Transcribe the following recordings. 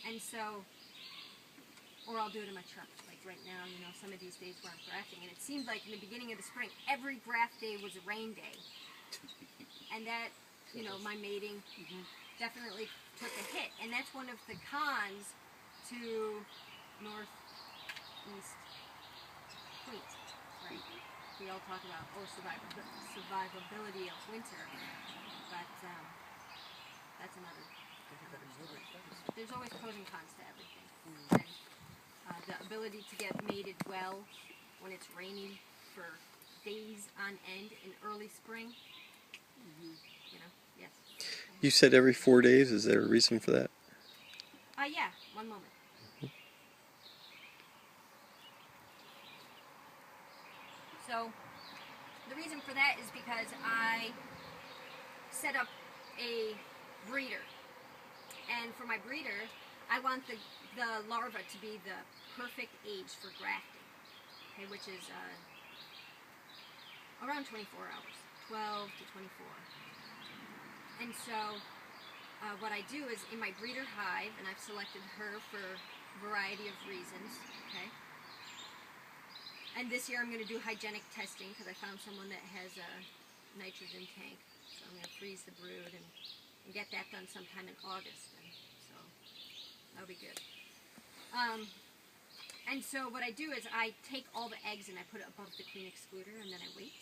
And so, or I'll do it in my truck. Like right now, you know, some of these days where I'm grafting, and it seemed like in the beginning of the spring, every graft day was a rain day. And that, you know, my mating definitely took a hit. And that's one of the cons to northeast Queens, right? We all talk about, survivability of winter, but that's another. There's always pros and cons to everything. And the ability to get mated well when it's raining for days on end in early spring, you know, yes. You said every 4 days. Is there a reason for that? Yeah, one moment. So, the reason for that is because I set up a breeder. And for my breeder, I want the larva to be the perfect age for grafting, okay, which is around 24 hours, 12 to 24. And so what I do is in my breeder hive, and I've selected her for a variety of reasons, okay? And this year I'm going to do hygienic testing because I found someone that has a nitrogen tank. So I'm going to freeze the brood and get that done sometime in August. And so that'll be good. And so what I do is I take all the eggs and I put it above the queen excluder, and then I wait.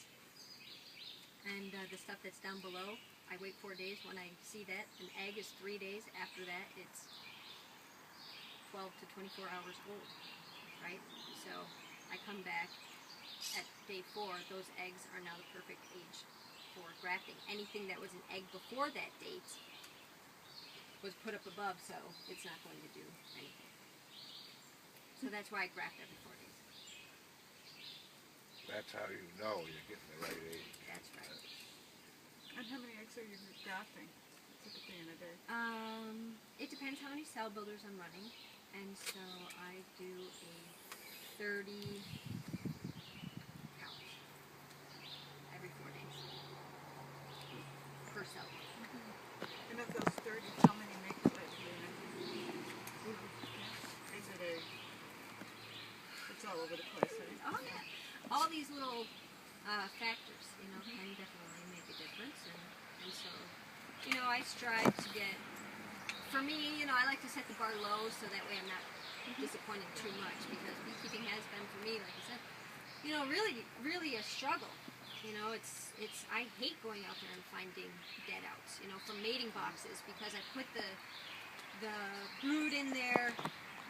And the stuff that's down below, I wait 4 days. When I see that an egg is 3 days, after that it's 12 to 24 hours old, right? So I come back at day 4, those eggs are now the perfect age for grafting. Anything that was an egg before that date was put up above, so it's not going to do anything. So that's why I graft every 4 days. That's how you know you're getting the right age. That's right. And how many eggs are you grafting typically in a day? It depends how many cell builders I'm running, and so I do a 30 count every 4 days per cell builder. And of those 30, how many make it at the end? Is it a... It's all over the place, right? Oh yeah, all these little factors, you know, can definitely make a difference, and so, you know, I strive to get, for me, you know, I like to set the bar low so that way I'm not disappointed too much, because beekeeping has been, for me, like I said, you know, really a struggle. You know, I hate going out there and finding dead outs, you know, from mating boxes, because I put the brood in there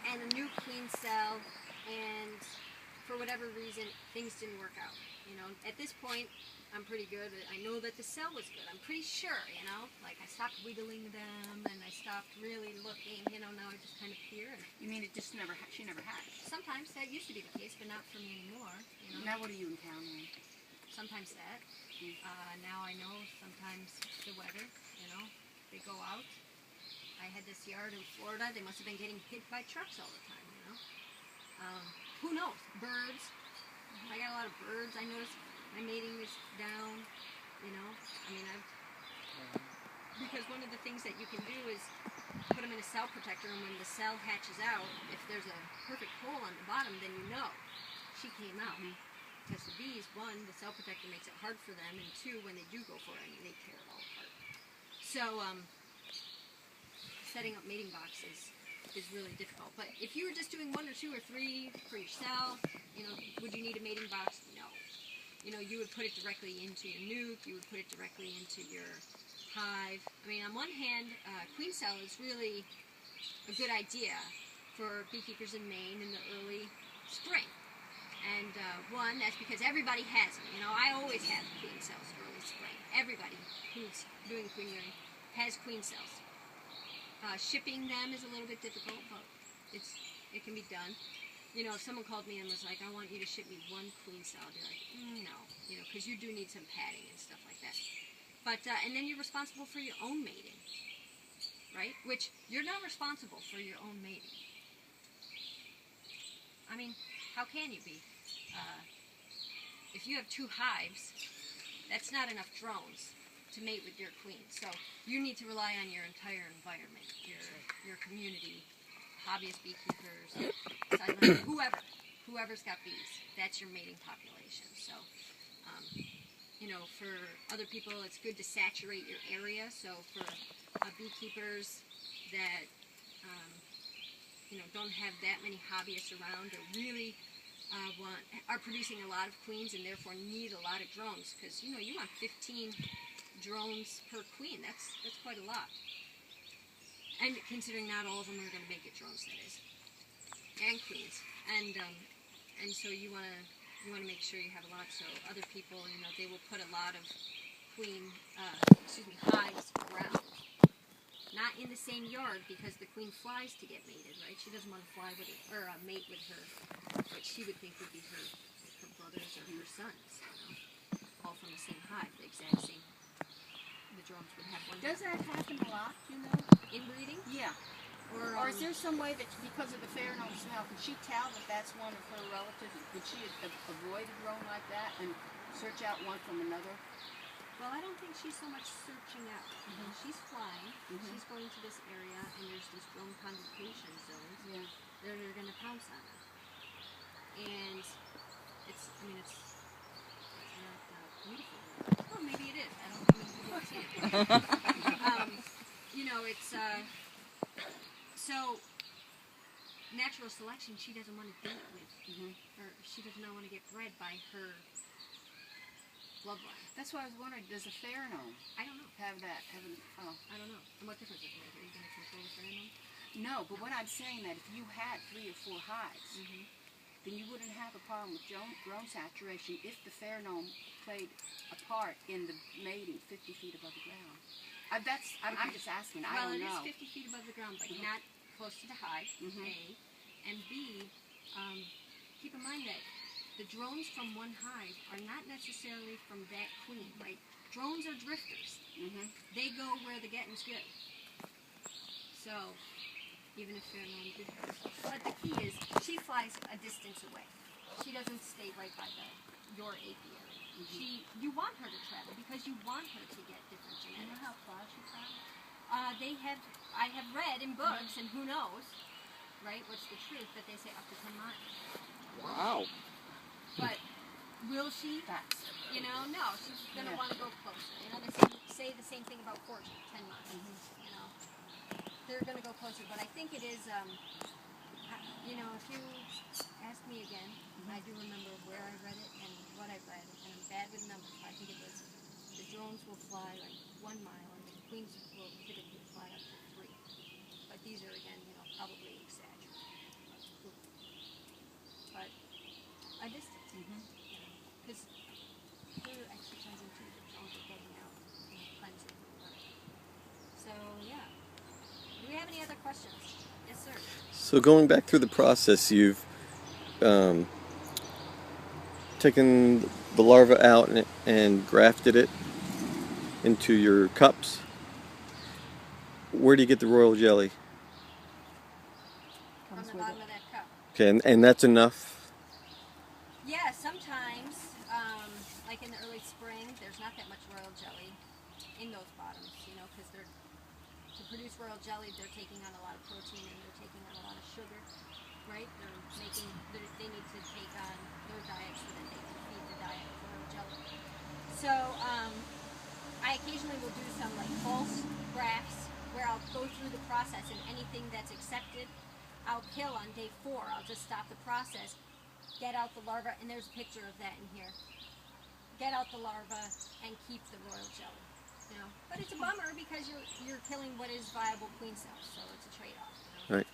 and a new queen cell, and for whatever reason, things didn't work out. You know, at this point, I'm pretty good. I know that the cell was good. I'm pretty sure, you know, like I stopped wiggling them and I stopped really looking, you know, now I just kind of peer. And you mean it just she never hatched? Sometimes that used to be the case, but not for me anymore. You know? Now what are you encountering? Sometimes that. Now I know sometimes the weather, you know, they go out. I had this yard in Florida. They must have been getting hit by trucks all the time, you know. Who knows? Birds. I got a lot of birds. I noticed my mating is down, you know. I mean, because one of the things that you can do is put them in a cell protector, and when the cell hatches out, if there's a perfect hole on the bottom, then you know she came out. Because the bees, one, the cell protector makes it hard for them, and two, when they do go for it, I mean, they tear it all apart. So, setting up mating boxes is really difficult. But if you were just doing 1 or 2 or 3 for yourself, you know, would you need a mating box? No. You know, you would put it directly into your nuke, you would put it directly into your hive. I mean, on one hand, queen cell is really a good idea for beekeepers in Maine in the early spring. And one, that's because everybody has them. You know, I always have queen cells early spring. Everybody who's doing queen rearing has queen cells. Shipping them is a little bit difficult, but it can be done. You know, if someone called me and was like, I want you to ship me 1 queen cell, I'd be like, no, you know, because you do need some padding and stuff like that. But, and then you're responsible for your own mating, right? Which, you're not responsible for your own mating. I mean, how can you be? If you have 2 hives, that's not enough drones to mate with your queen. So you need to rely on your entire environment, your community, hobbyist beekeepers, silent, whoever's got bees. That's your mating population. So, you know, for other people, it's good to saturate your area. So for beekeepers that you know, don't have that many hobbyists around, or really are producing a lot of queens and therefore need a lot of drones, because you know, you want 15 drones per queen. That's quite a lot. And considering not all of them are going to make it drones, that is, and queens, and so you want to make sure you have a lot. So other people, you know, they will put a lot of hives around. Not in the same yard, because the queen flies to get mated, right? She doesn't want to fly with her, or mate with her, what she would think would be her brothers or her sons, you know, all from the same hive, the exact same. The drones would have one. Does that happen a lot, you know? Inbreeding? Yeah. Or Is there some way that, because of the pheromone smell, could she tell that that's one of her relatives? Could she avoid a drone like that and search out one from another? Well, I don't think she's so much searching out. She's flying. She's going to this area, and there's this drone convocation zones. Yeah. They're going to pounce on her. And it's not beautiful. Well, maybe it is. I don't know if you've seen it. You know, it's so natural selection. She doesn't want to date with, or she does not want to get bred by her bloodline. That's why I was wondering, does a pheromone I don't know. have that? I don't know. And what difference does it make? Are you going to control the pheromone? No, but what I'm saying that if you had 3 or 4 hives, then you wouldn't have a problem with drone saturation if the pheromone played a part in the mating 50 feet above the ground. I'm just asking. I don't know. Well, it is 50 feet above the ground, but not close to the hive, A. And B, keep in mind that the drones from one hive are not necessarily from that queen, right? Drones are drifters. They go where the getting's good. So, even if they're non-drifters. But the key is, she flies a distance away. She doesn't stay right by your apiary. You want her to travel because you want her to get different genetics. You know how far she travels? I have read in books, and who knows, right, what's the truth, but they say up to 10 miles. Wow. But will she? You know, no, she's going to Yeah. want to go closer. You know, they say the same thing about fortune, 10 miles. You know, they're going to go closer, but I think it is, you know, if you ask me again, I do remember where I read it and what I read, and I'm bad with numbers, but I think it was the drones will fly like 1 mile, and the queens will typically fly up to 3. But these are, again, you know, probably exaggerated. But a distance. Because they're exercising too, the drones are getting out, you know, cleansing the water. So, yeah. Do we have any other questions? Yes, sir. So going back through the process, you've taken the larva out and grafted it into your cups. Where do you get the royal jelly? From the bottom of that cup. Okay, and that's enough? Yeah, sometimes, like in the early spring, there's not that much royal jelly in those bottoms, you know, because to produce royal jelly, they're taking on a lot of protein and they're taking on a lot of sugar, right? They need to take on their diet so that they can feed the diet of royal jelly. So, I occasionally will do some like false grafts where I'll go through the process, and anything that's accepted, I'll kill on day 4. I'll just stop the process, get out the larva, and there's a picture of that in here. Get out the larva and keep the royal jelly. You know, but it's a bummer because you're killing what is viable queen cells, so it's a trade-off. You know? Right.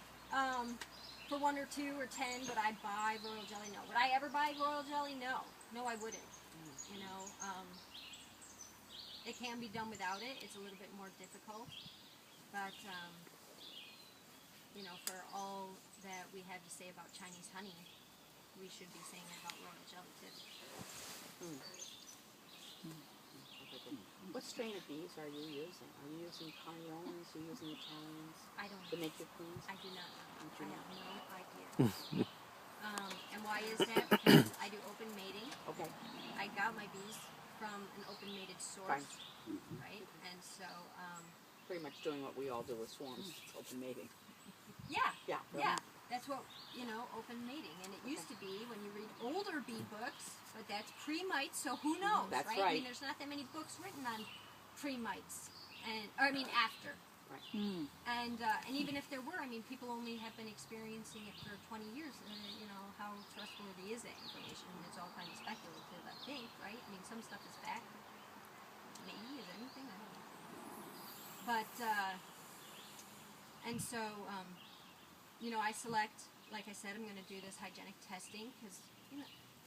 For 1 or 2 or 10, would I buy royal jelly? No. Would I ever buy royal jelly? No. No, I wouldn't. You know, it can be done without it. It's a little bit more difficult, but you know, for all that we have to say about Chinese honey, we should be saying it about royal jelly too. What strain of bees are you using? Are you using Cariones? Are you using Italians I don't. to make your queens? I do not know. You do I not. have no idea. And why is that? Because I do open mating. Okay. I got my bees from an open mated source, Fine. right? And so, Pretty much doing what we all do with swarms. It's open mating. yeah, Yeah. yeah, that's what, open mating. And it used to be when you read older bee books, but that's pre-mites, so who knows, That's right? right. I mean, there's not that many books written on pre-mites, after. Right. And even if there were, I mean, people only have been experiencing it for 20 years. How trustworthy is that information? It's all kind of speculative, I think, right? I mean, some stuff is fact. Maybe is anything, I don't know. But, and so, I select, like I said, I'm going to do this hygienic testing because,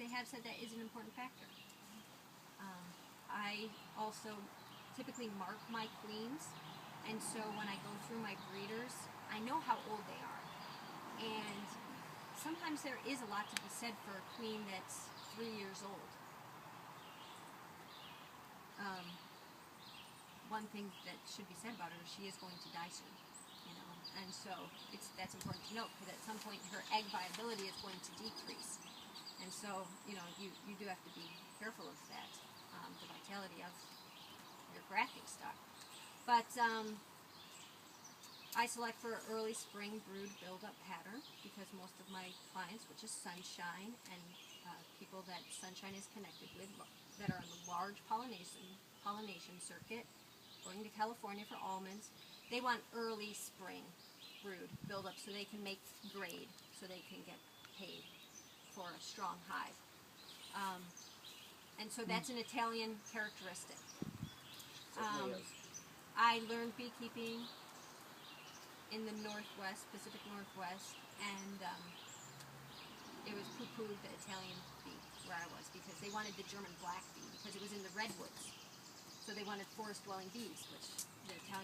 they have said that is an important factor. I also typically mark my queens. And so when I go through my breeders, I know how old they are. And sometimes there is a lot to be said for a queen that's 3 years old. One thing that should be said about her is she is going to die soon. And so that's important to note because at some point her egg viability is going to decrease. And so, you do have to be careful of that, the vitality of your grafting stock. But I select for an early spring brood build-up pattern because most of my clients, which is Sunshine, and people that Sunshine is connected with that are on the large pollination circuit, going to California for almonds, they want early spring brood build-up so they can make grade, so they can get paid for a strong hive. And so that's an Italian characteristic. Certainly is. I learned beekeeping in the Northwest, Pacific Northwest, and it was poo-pooed, the Italian bee, where I was, because they wanted the German black bee, because it was in the redwoods. So they wanted forest-dwelling bees, which the Italian